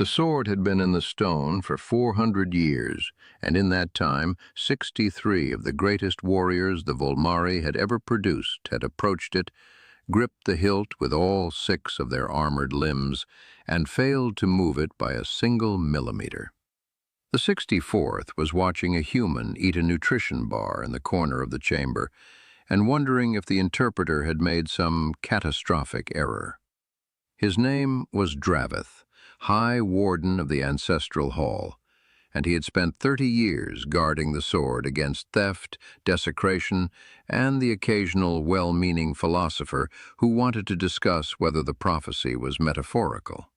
The sword had been in the stone for 400 years, and in that time 63 of the greatest warriors the Volmari had ever produced had approached it, gripped the hilt with all 6 of their armored limbs, and failed to move it by a single millimeter. The 64th was watching a human eat a nutrition bar in the corner of the chamber, and wondering if the interpreter had made some catastrophic error. His name was Dravith, High Warden of the Ancestral Hall, and he had spent 30 years guarding the sword against theft, desecration, and the occasional well-meaning philosopher who wanted to discuss whether the prophecy was metaphorical.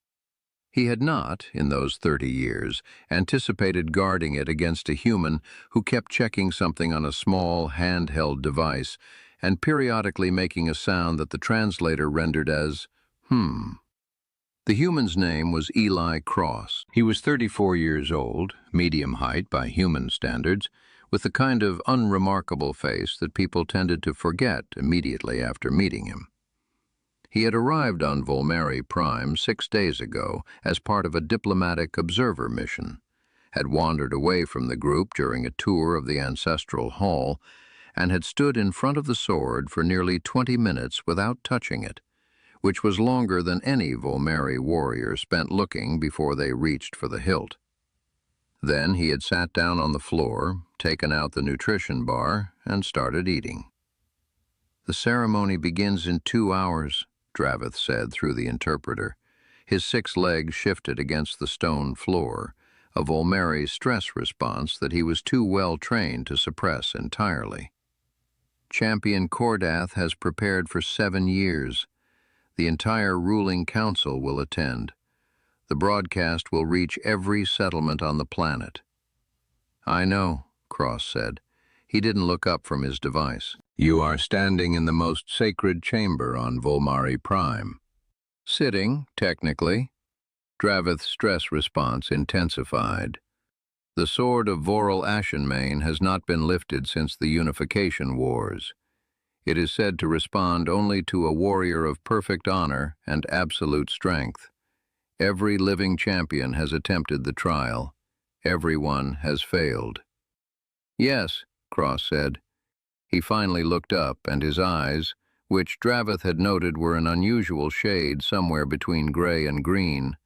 He had not, in those 30 years, anticipated guarding it against a human who kept checking something on a small, handheld device and periodically making a sound that the translator rendered as, The human's name was Eli Cross. He was 34 years old, medium height by human standards, with the kind of unremarkable face that people tended to forget immediately after meeting him. He had arrived on Volmari Prime 6 days ago as part of a diplomatic observer mission, had wandered away from the group during a tour of the Ancestral Hall, and had stood in front of the sword for nearly 20 minutes without touching it, which was longer than any Volmari warrior spent looking before they reached for the hilt. Then he had sat down on the floor, taken out the nutrition bar, and started eating. "The ceremony begins in 2 hours, Dravith said through the interpreter. His 6 legs shifted against the stone floor, a Volmari stress response that he was too well trained to suppress entirely. Champion Cordath has prepared for 7 years. The entire ruling council will attend. The broadcast will reach every settlement on the planet." "I know," Cross said. He didn't look up from his device. "You are standing in the most sacred chamber on Volmari Prime." "Sitting, technically." Dravith's stress response intensified. "The sword of Voral Ashenmane has not been lifted since the Unification Wars. It is said to respond only to a warrior of perfect honor and absolute strength. Every living champion has attempted the trial. Everyone has failed." "Yes," Cross said. He finally looked up, and his eyes, which Dravith had noted were an unusual shade somewhere between gray and green,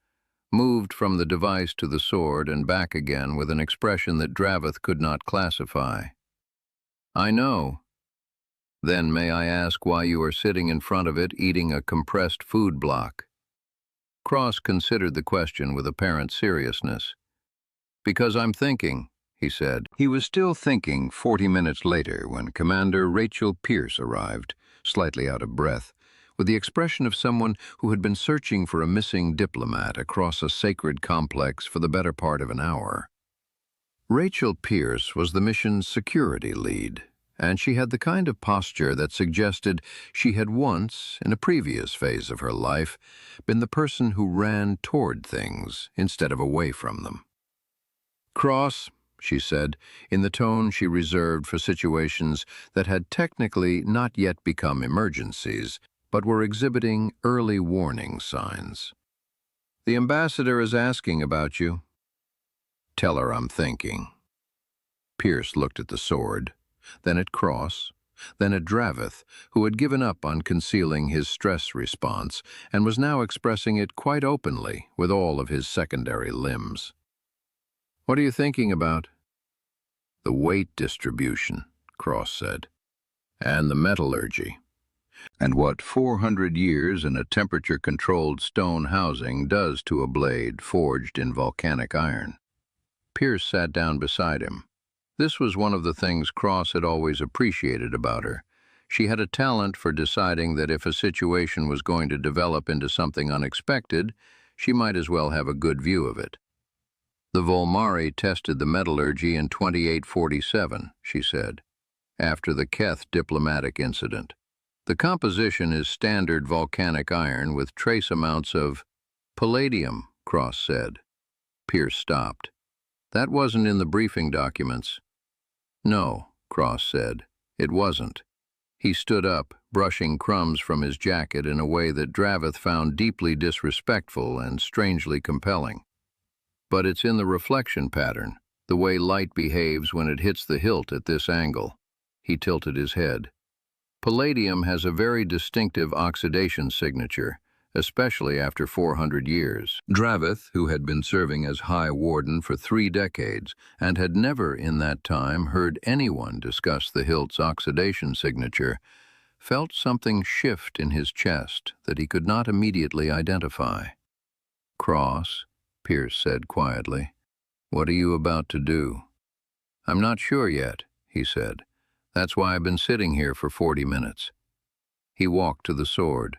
moved from the device to the sword and back again with an expression that Dravith could not classify. "I know." "Then may I ask why you are sitting in front of it eating a compressed food block?" Cross considered the question with apparent seriousness. "Because I'm thinking," he said. He was still thinking 40 minutes later when Commander Rachel Pierce arrived, slightly out of breath, with the expression of someone who had been searching for a missing diplomat across a sacred complex for the better part of an hour. Rachel Pierce was the mission's security lead, and she had the kind of posture that suggested she had once, in a previous phase of her life, been the person who ran toward things instead of away from them. "Cross," she said, in the tone she reserved for situations that had technically not yet become emergencies, but were exhibiting early warning signs. "The ambassador is asking about you." "Tell her I'm thinking." Pierce looked at the sword, then at Cross, then at Dravith, who had given up on concealing his stress response and was now expressing it quite openly with all of his secondary limbs. "What are you thinking about?" "The weight distribution," Cross said, "and the metallurgy, and what 400 years in a temperature-controlled stone housing does to a blade forged in volcanic iron." Pierce sat down beside him. This was one of the things Cross had always appreciated about her. She had a talent for deciding that if a situation was going to develop into something unexpected, she might as well have a good view of it. "The Volmari tested the metallurgy in 2847, she said, after the Keth diplomatic incident. The composition is standard volcanic iron with trace amounts of palladium, Cross said. Pierce stopped. "That wasn't in the briefing documents." "No," Cross said, "it wasn't." He stood up, brushing crumbs from his jacket in a way that Dravith found deeply disrespectful and strangely compelling. But it's in the reflection pattern, the way light behaves when it hits the hilt at this angle. He tilted his head. Palladium has a very distinctive oxidation signature, especially after 400 years. Draveth, who had been serving as High Warden for 3 decades and had never in that time heard anyone discuss the hilt's oxidation signature, felt something shift in his chest that he could not immediately identify. "Cross," Pierce said quietly, "what are you about to do?" "I'm not sure yet," he said. "That's why I've been sitting here for 40 minutes. He walked to the sword.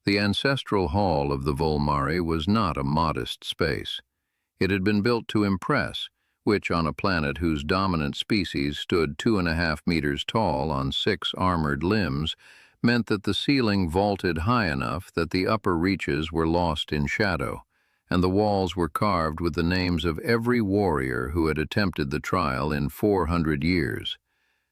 The ancestral hall of the Volmari was not a modest space. It had been built to impress, which on a planet whose dominant species stood 2.5 meters tall on 6 armored limbs, meant that the ceiling vaulted high enough that the upper reaches were lost in shadow, and the walls were carved with the names of every warrior who had attempted the trial in 400 years.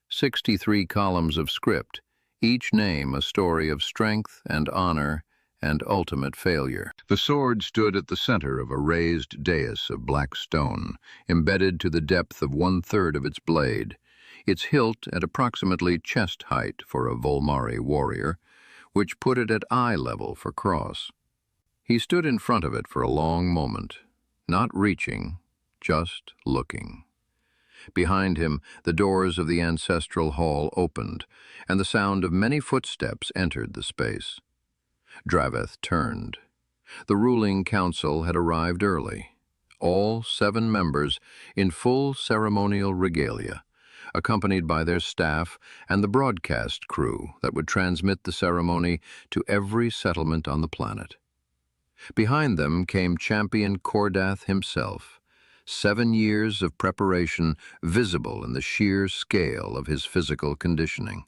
63 columns of script, each name a story of strength and honor and ultimate failure. The sword stood at the center of a raised dais of black stone, embedded to the depth of 1/3 of its blade, its hilt at approximately chest height for a Volmari warrior, which put it at eye level for Cross. He stood in front of it for a long moment, not reaching, just looking. Behind him, the doors of the ancestral hall opened, and the sound of many footsteps entered the space. Draveth turned. The ruling council had arrived early, all 7 members in full ceremonial regalia, accompanied by their staff and the broadcast crew that would transmit the ceremony to every settlement on the planet. Behind them came champion Cordath himself, 7 years of preparation visible in the sheer scale of his physical conditioning,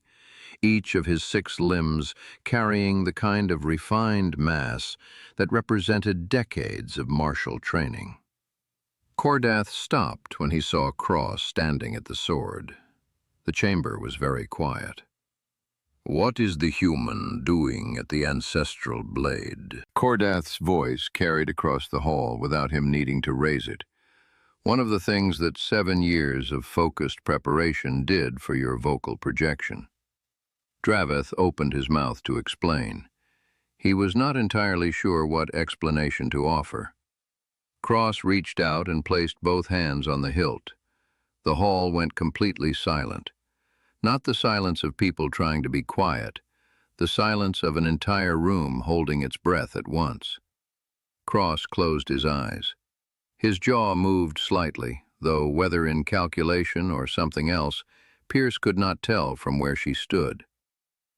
each of his 6 limbs carrying the kind of refined mass that represented decades of martial training. Cordath stopped when he saw Cross standing at the sword. The chamber was very quiet. "What is the human doing at the ancestral blade?" Cordath's voice carried across the hall without him needing to raise it. "One of the things that 7 years of focused preparation did for your vocal projection." Draveth opened his mouth to explain. He was not entirely sure what explanation to offer. Cross reached out and placed both hands on the hilt. The hall went completely silent. Not the silence of people trying to be quiet, the silence of an entire room holding its breath at once. Cross closed his eyes. His jaw moved slightly, though whether in calculation or something else, Pierce could not tell from where she stood.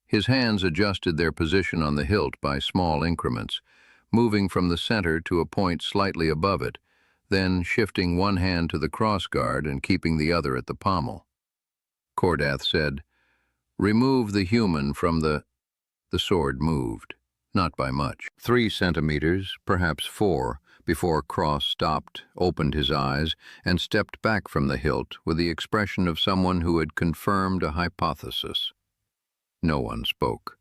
His hands adjusted their position on the hilt by small increments, moving from the center to a point slightly above it, then shifting one hand to the crossguard and keeping the other at the pommel. Cordath said, "Remove the human from the..." The sword moved, not by much. 3 centimeters, perhaps 4, before Cross stopped, opened his eyes, and stepped back from the hilt with the expression of someone who had confirmed a hypothesis. No one spoke.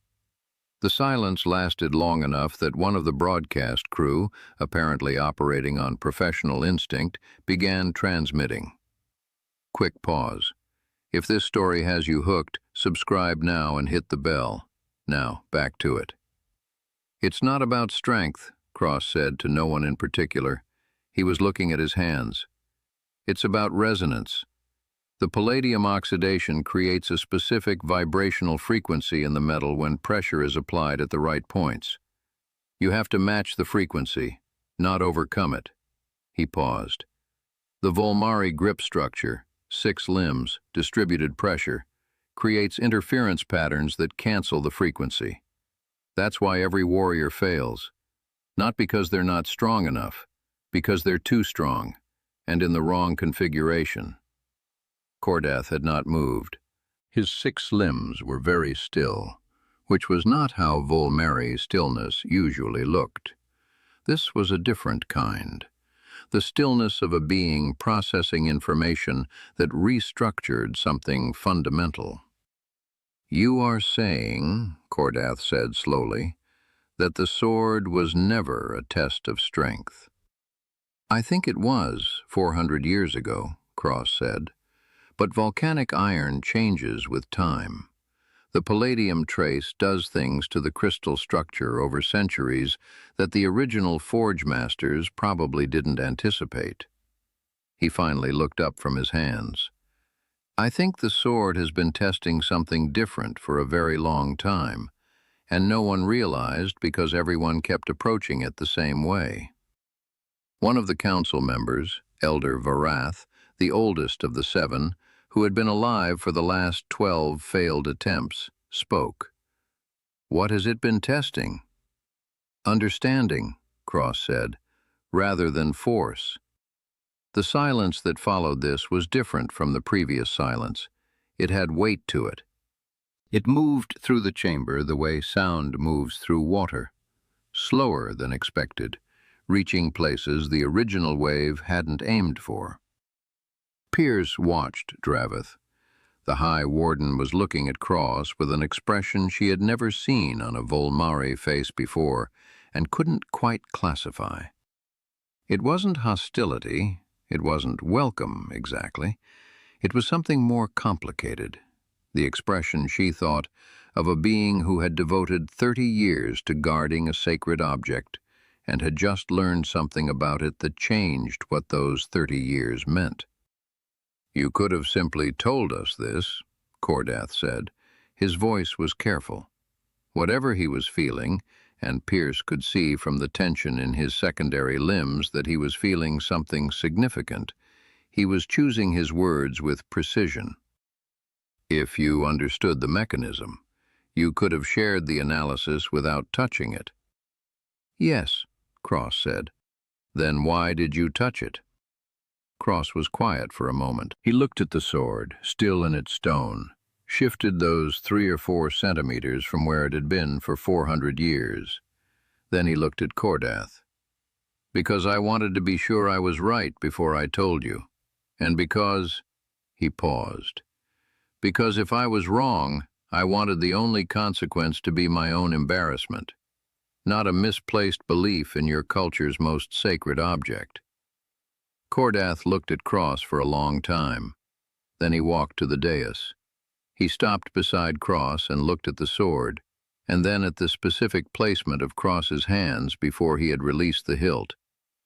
The silence lasted long enough that one of the broadcast crew, apparently operating on professional instinct, began transmitting. Quick pause. If this story has you hooked, subscribe now and hit the bell. Now, back to it. "It's not about strength," Cross said to no one in particular. He was looking at his hands. "It's about resonance. The palladium oxidation creates a specific vibrational frequency in the metal when pressure is applied at the right points. You have to match the frequency, not overcome it." He paused. "The Volmari grip structure, 6 limbs, distributed pressure, creates interference patterns that cancel the frequency. That's why every warrior fails. Not because they're not strong enough, because they're too strong, and in the wrong configuration." Cordath had not moved. His 6 limbs were very still, which was not how Volmari stillness usually looked. This was a different kind. The stillness of a being processing information that restructured something fundamental. "You are saying," Cordath said slowly, "that the sword was never a test of strength." I think it was 400 years ago, Cross said. But volcanic iron changes with time. The palladium trace does things to the crystal structure over centuries that the original forge masters probably didn't anticipate. He finally looked up from his hands. I think the sword has been testing something different for a very long time, and no one realized because everyone kept approaching it the same way. One of the council members, Elder Varath, the oldest of the 7, who had been alive for the last 12 failed attempts, spoke. What has it been testing? Understanding, Cross said, rather than force. The silence that followed this was different from the previous silence. It had weight to it. It moved through the chamber the way sound moves through water, slower than expected, reaching places the original wave hadn't aimed for. Pierce watched Draveth. The High Warden was looking at Cross with an expression she had never seen on a Volmari face before and couldn't quite classify. It wasn't hostility, it wasn't welcome exactly. It was something more complicated, the expression, she thought, of a being who had devoted 30 years to guarding a sacred object and had just learned something about it that changed what those 30 years meant. You could have simply told us this, Cordath said. His voice was careful. Whatever he was feeling, and Pierce could see from the tension in his secondary limbs that he was feeling something significant, he was choosing his words with precision. If you understood the mechanism, you could have shared the analysis without touching it. Yes, Cross said. Then why did you touch it? Cross was quiet for a moment. He looked at the sword, still in its stone, shifted those 3 or 4 centimeters from where it had been for 400 years. Then he looked at Cordath. Because I wanted to be sure I was right before I told you. And because... He paused. Because if I was wrong, I wanted the only consequence to be my own embarrassment, not a misplaced belief in your culture's most sacred object. Cordath looked at Cross for a long time. Then he walked to the dais. He stopped beside Cross and looked at the sword, and then at the specific placement of Cross's hands before he had released the hilt,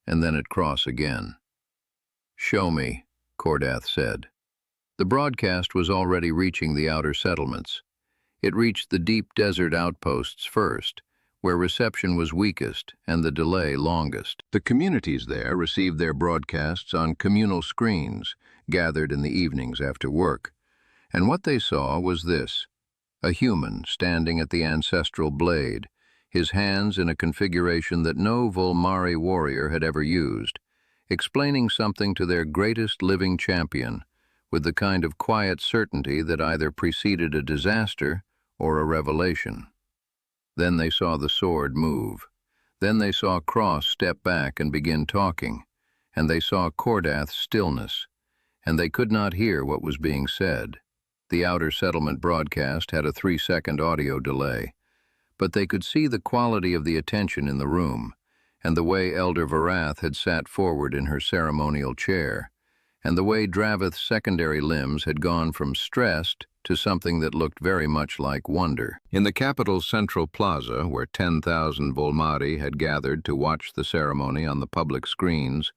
and then at Cross again. Show me, Cordath said. The broadcast was already reaching the outer settlements. It reached the deep desert outposts first, where reception was weakest and the delay longest. The communities there received their broadcasts on communal screens, gathered in the evenings after work. And what they saw was this: a human standing at the ancestral blade, his hands in a configuration that no Volmari warrior had ever used, explaining something to their greatest living champion, with the kind of quiet certainty that either preceded a disaster or a revelation. Then they saw the sword move. Then they saw Cross step back and begin talking, and they saw Cordath's stillness, and they could not hear what was being said. The outer settlement broadcast had a 3-second audio delay, but they could see the quality of the attention in the room, and the way Elder Varath had sat forward in her ceremonial chair, and the way Draveth's secondary limbs had gone from stressed to something that looked very much like wonder. In the capital's central plaza, where 10,000 Volmari had gathered to watch the ceremony on the public screens,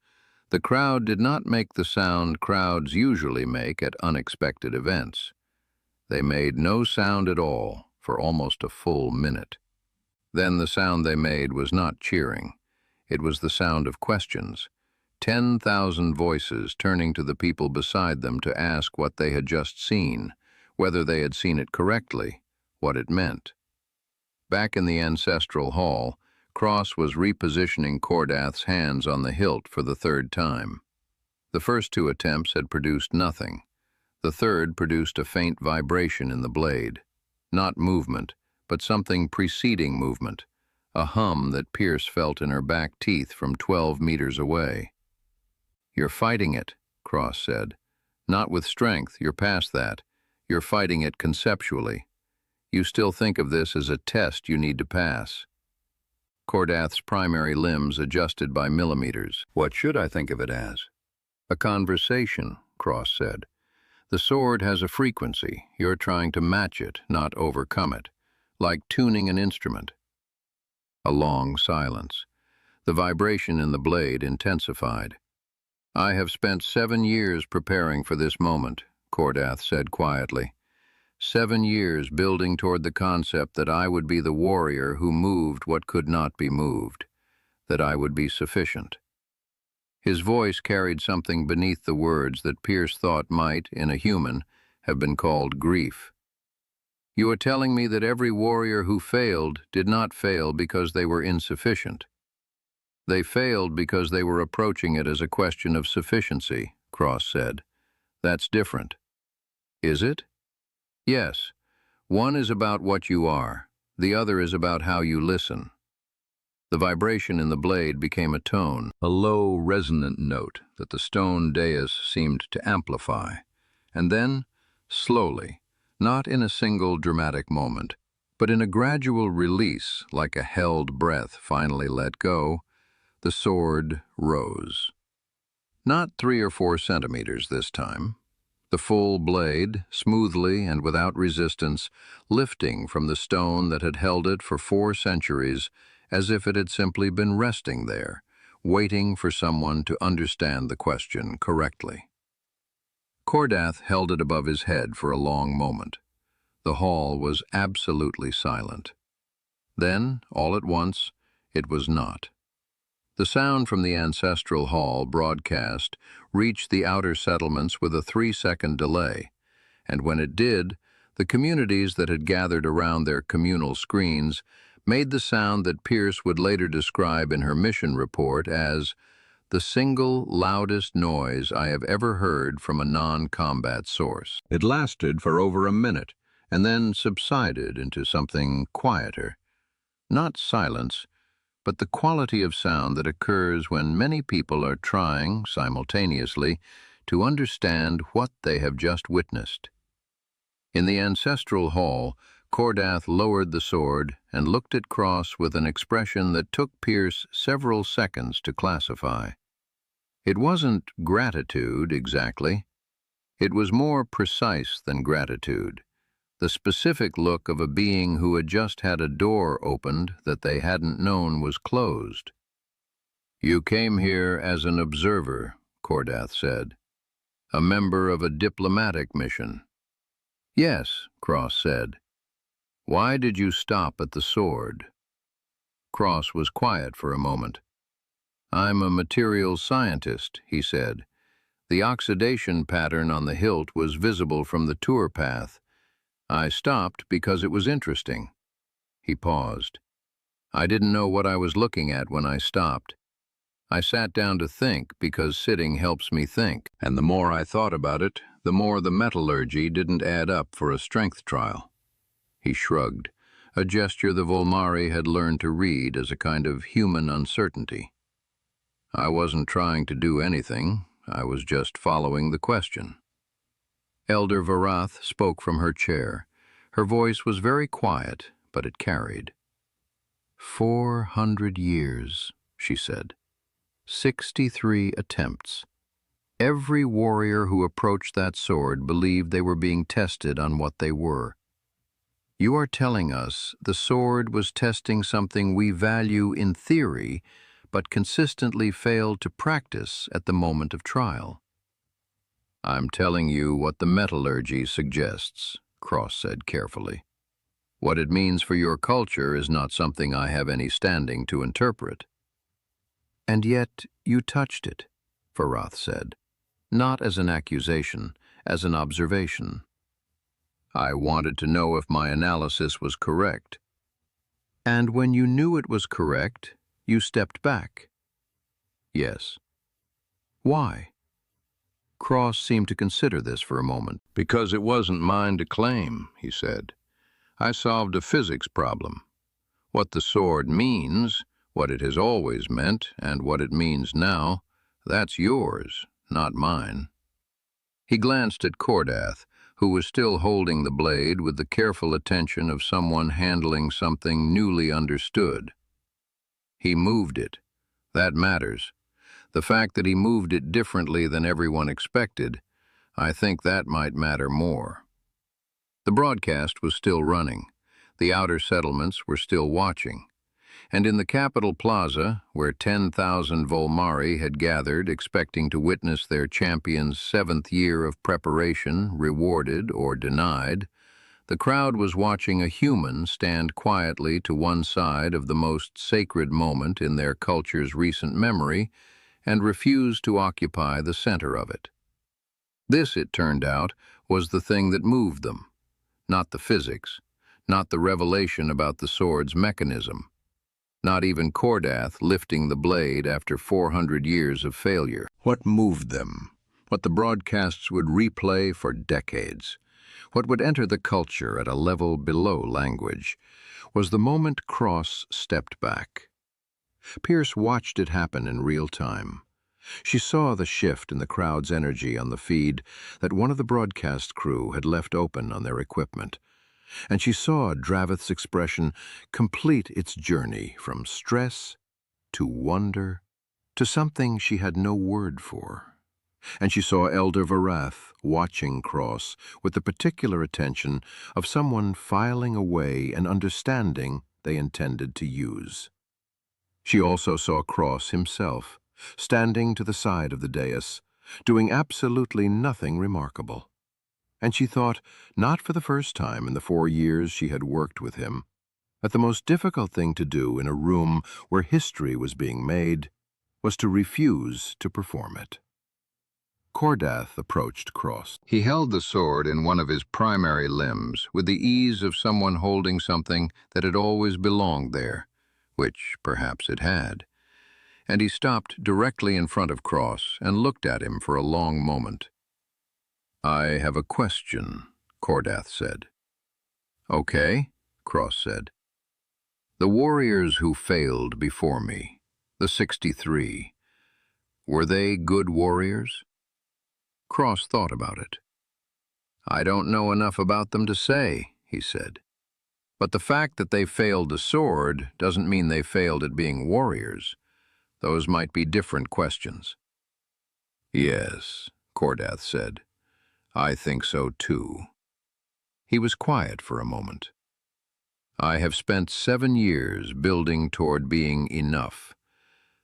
the crowd did not make the sound crowds usually make at unexpected events. They made no sound at all for almost a full minute. Then the sound they made was not cheering. It was the sound of questions. 10,000 voices turning to the people beside them to ask what they had just seen, whether they had seen it correctly, what it meant. Back in the Ancestral Hall, Cross was repositioning Cordath's hands on the hilt for the 3rd time. The first 2 attempts had produced nothing. The 3rd produced a faint vibration in the blade. Not movement, but something preceding movement, a hum that Pierce felt in her back teeth from 12 meters away. You're fighting it, Cross said. Not with strength, you're past that. You're fighting it conceptually. You still think of this as a test you need to pass. Cordath's primary limbs adjusted by millimeters. What should I think of it as? A conversation, Cross said. The sword has a frequency. You're trying to match it, not overcome it. Like tuning an instrument. A long silence. The vibration in the blade intensified. I have spent 7 years preparing for this moment, Cordath said quietly. 7 years building toward the concept that I would be the warrior who moved what could not be moved, that I would be sufficient. His voice carried something beneath the words that Pierce thought might, in a human, have been called grief. You are telling me that every warrior who failed did not fail because they were insufficient. They failed because they were approaching it as a question of sufficiency, Cross said. That's different. Is it? Yes. One is about what you are. The other is about how you listen. The vibration in the blade became a tone, a low, resonant note that the stone dais seemed to amplify. And then, slowly, not in a single dramatic moment, but in a gradual release, like a held breath finally let go, the sword rose. Not 3 or 4 centimeters this time. The full blade, smoothly and without resistance, lifting from the stone that had held it for 4 centuries, as if it had simply been resting there, waiting for someone to understand the question correctly. Cordath held it above his head for a long moment. The hall was absolutely silent. Then, all at once, it was not. The sound from the Ancestral Hall broadcast reached the outer settlements with a 3-second delay, and when it did, the communities that had gathered around their communal screens made the sound that Pierce would later describe in her mission report as the single loudest noise I have ever heard from a non-combat source. It lasted for over a minute, and then subsided into something quieter. Not silence, but the quality of sound that occurs when many people are trying, simultaneously, to understand what they have just witnessed. In the Ancestral Hall, Cordath lowered the sword and looked at Cross with an expression that took Pierce several seconds to classify. It wasn't gratitude, exactly. It was more precise than gratitude. The specific look of a being who had just had a door opened that they hadn't known was closed. You came here as an observer, Cordath said. A member of a diplomatic mission. Yes, Cross said. Why did you stop at the sword? Cross was quiet for a moment. I'm a materials scientist, he said. The oxidation pattern on the hilt was visible from the tour path. I stopped because it was interesting. He paused. I didn't know what I was looking at when I stopped. I sat down to think because sitting helps me think, and the more I thought about it, the more the metallurgy didn't add up for a strength trial. He shrugged, a gesture the Volmari had learned to read as a kind of human uncertainty. I wasn't trying to do anything, I was just following the question. Elder Varath spoke from her chair. Her voice was very quiet, but it carried. 400 years, she said. 63 attempts. Every warrior who approached that sword believed they were being tested on what they were. You are telling us the sword was testing something we value in theory, but consistently failed to practice at the moment of trial. I'm telling you what the metallurgy suggests, Cross said carefully. What it means for your culture is not something I have any standing to interpret. And yet you touched it, Varath said, not as an accusation, as an observation. I wanted to know if my analysis was correct. And when you knew it was correct, you stepped back. Yes. Why? Cross seemed to consider this for a moment. Because it wasn't mine to claim, he said. I solved a physics problem. What the sword means, what it has always meant, and what it means now, that's yours, not mine. He glanced at Cordath, who was still holding the blade with the careful attention of someone handling something newly understood. He moved it. That matters. The fact that he moved it differently than everyone expected, I think that might matter more. The broadcast was still running. The outer settlements were still watching. And in the Capitol Plaza, where 10,000 Volmari had gathered expecting to witness their champion's 7th year of preparation rewarded or denied, the crowd was watching a human stand quietly to one side of the most sacred moment in their culture's recent memory and refuse to occupy the center of it. This, it turned out, was the thing that moved them, not the physics, not the revelation about the sword's mechanism, not even Cordath lifting the blade after 400 years of failure. What moved them? What the broadcasts would replay for decades? What would enter the culture at a level below language? Was the moment Cross stepped back. Pierce watched it happen in real time. She saw the shift in the crowd's energy on the feed that one of the broadcast crew had left open on their equipment. And she saw Dravith's expression complete its journey from stress to wonder to something she had no word for. And she saw Elder Varath watching Cross with the particular attention of someone filing away an understanding they intended to use. She also saw Cross himself, standing to the side of the dais, doing absolutely nothing remarkable. And she thought, not for the first time in the 4 years she had worked with him, that the most difficult thing to do in a room where history was being made was to refuse to perform it. Cordath approached Cross. He held the sword in one of his primary limbs with the ease of someone holding something that had always belonged there, which perhaps it had. And he stopped directly in front of Cross and looked at him for a long moment. "I have a question," Cordath said. "Okay," Cross said. "The warriors who failed before me, the 63, were they good warriors?" Cross thought about it. "I don't know enough about them to say," he said. "But the fact that they failed the sword doesn't mean they failed at being warriors. Those might be different questions." "Yes," Cordath said. "I think so too." He was quiet for a moment. "I have spent 7 years building toward being enough.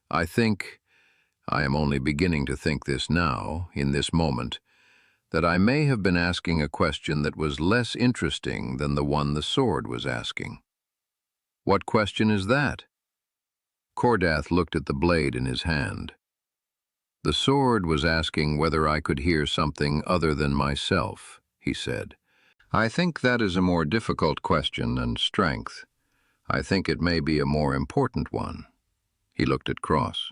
I am only beginning to think this now, in this moment, that I may have been asking a question that was less interesting than the one the sword was asking." "What question is that?" Cordath looked at the blade in his hand. "The sword was asking whether I could hear something other than myself," he said. "I think that is a more difficult question than strength. I think it may be a more important one." He looked at Cross.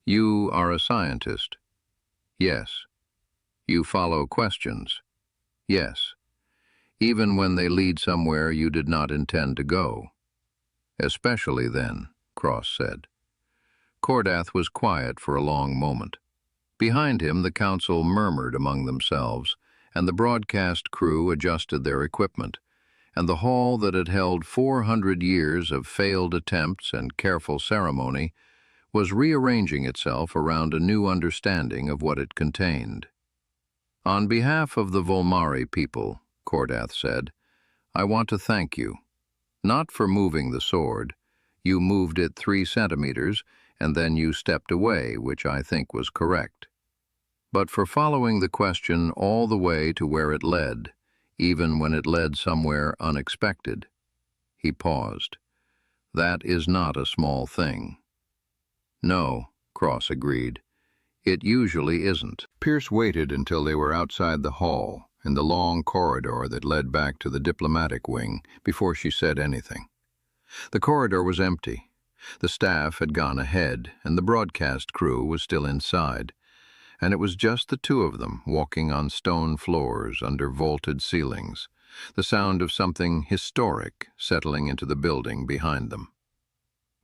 "You are a scientist." "Yes." "You follow questions." "Yes." "Even when they lead somewhere you did not intend to go." "Especially then," Cross said. Cordath was quiet for a long moment. Behind him, the council murmured among themselves, and the broadcast crew adjusted their equipment, and the hall that had held 400 years of failed attempts and careful ceremony was rearranging itself around a new understanding of what it contained. "On behalf of the Volmari people," Cordath said, "I want to thank you. Not for moving the sword. You moved it 3 centimeters, and then you stepped away, which I think was correct. But for following the question all the way to where it led, even when it led somewhere unexpected." He paused. "That is not a small thing." "No," Cross agreed. "It usually isn't." Pierce waited until they were outside the hall, in the long corridor that led back to the diplomatic wing, before she said anything. The corridor was empty. The staff had gone ahead, and the broadcast crew was still inside, and it was just the two of them walking on stone floors under vaulted ceilings, the sound of something historic settling into the building behind them.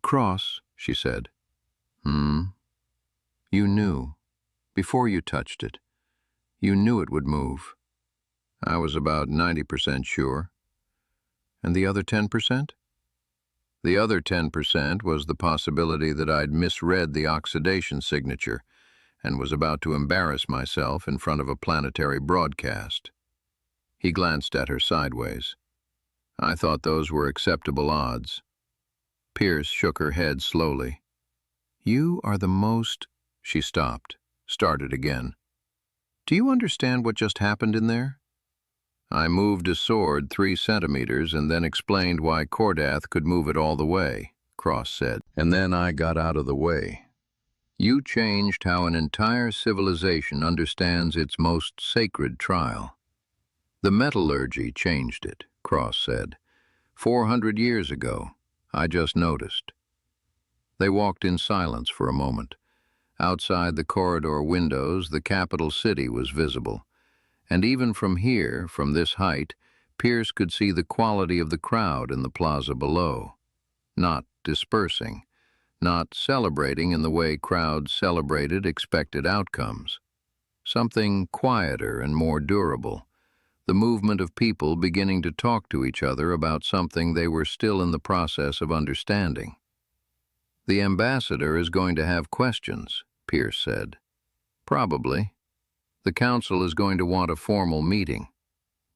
"Cross," she said. "You knew, before you touched it, you knew it would move." "I was about 90% sure." "And the other 10%? The other 10% was the possibility that I'd misread the oxidation signature and was about to embarrass myself in front of a planetary broadcast. He glanced at her sideways. I thought those were acceptable odds. Pierce shook her head slowly. You are the most... She stopped, started again. Do you understand what just happened in there? I moved a sword 3 centimeters and then explained why Cordath could move it all the way, Cross said. And then I got out of the way. You changed how an entire civilization understands its most sacred trial. The metallurgy changed it, Cross said. 400 years ago, I just noticed. They walked in silence for a moment. Outside the corridor windows, the capital city was visible. And even from here, from this height, Pierce could see the quality of the crowd in the plaza below. Not dispersing, not celebrating in the way crowds celebrated expected outcomes. Something quieter and more durable. The movement of people beginning to talk to each other about something they were still in the process of understanding. The ambassador is going to have questions, Pierce said. Probably. The council is going to want a formal meeting.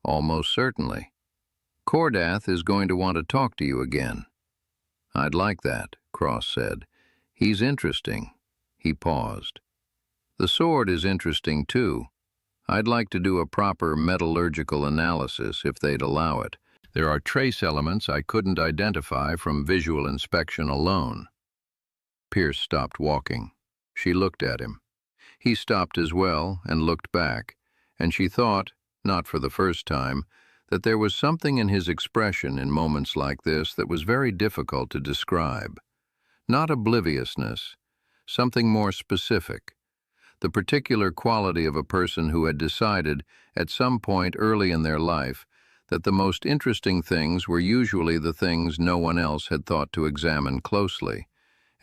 Almost certainly. Cordath is going to want to talk to you again. I'd like that, Cross said. He's interesting. He paused. The sword is interesting too. I'd like to do a proper metallurgical analysis if they'd allow it. There are trace elements I couldn't identify from visual inspection alone. Pierce stopped walking. She looked at him. He stopped as well and looked back, and she thought, not for the first time, that there was something in his expression in moments like this that was very difficult to describe. Not obliviousness, something more specific. The particular quality of a person who had decided, at some point early in their life, that the most interesting things were usually the things no one else had thought to examine closely,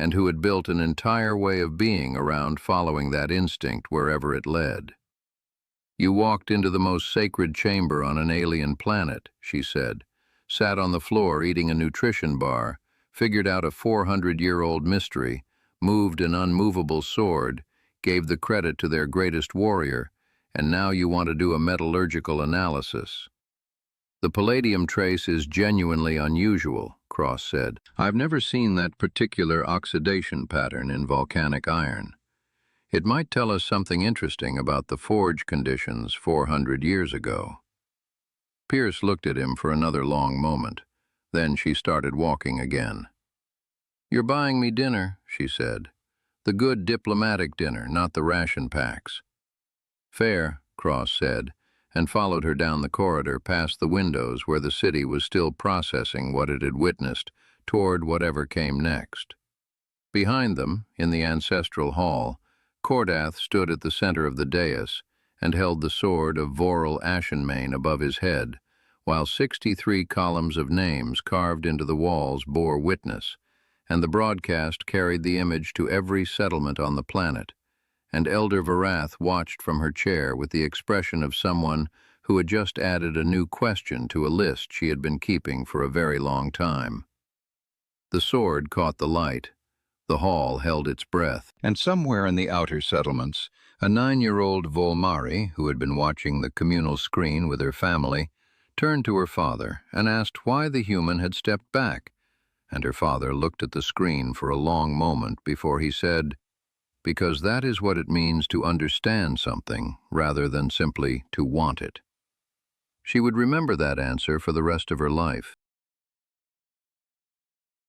and who had built an entire way of being around following that instinct wherever it led. You walked into the most sacred chamber on an alien planet, she said, sat on the floor eating a nutrition bar, figured out a 400-year-old mystery, moved an unmovable sword, gave the credit to their greatest warrior, and now you want to do a metallurgical analysis. The palladium trace is genuinely unusual, Cross said. I've never seen that particular oxidation pattern in volcanic iron. It might tell us something interesting about the forge conditions 400 years ago. Pierce looked at him for another long moment. Then she started walking again. You're buying me dinner, she said. The good diplomatic dinner, not the ration packs. Fair, Cross said, and followed her down the corridor past the windows where the city was still processing what it had witnessed, toward whatever came next. Behind them, in the Ancestral hall, Cordath stood at the center of the dais and held the sword of Voral Ashenmane above his head, while 63 columns of names carved into the walls bore witness, and the broadcast carried the image to every settlement on the planet, and Elder Varath watched from her chair with the expression of someone who had just added a new question to a list she had been keeping for a very long time. The sword caught the light. The hall held its breath, and somewhere in the outer settlements, a 9-year-old Volmari, who had been watching the communal screen with her family, turned to her father and asked why the human had stepped back, and her father looked at the screen for a long moment before he said, "Because that is what it means to understand something rather than simply to want it." She would remember that answer for the rest of her life.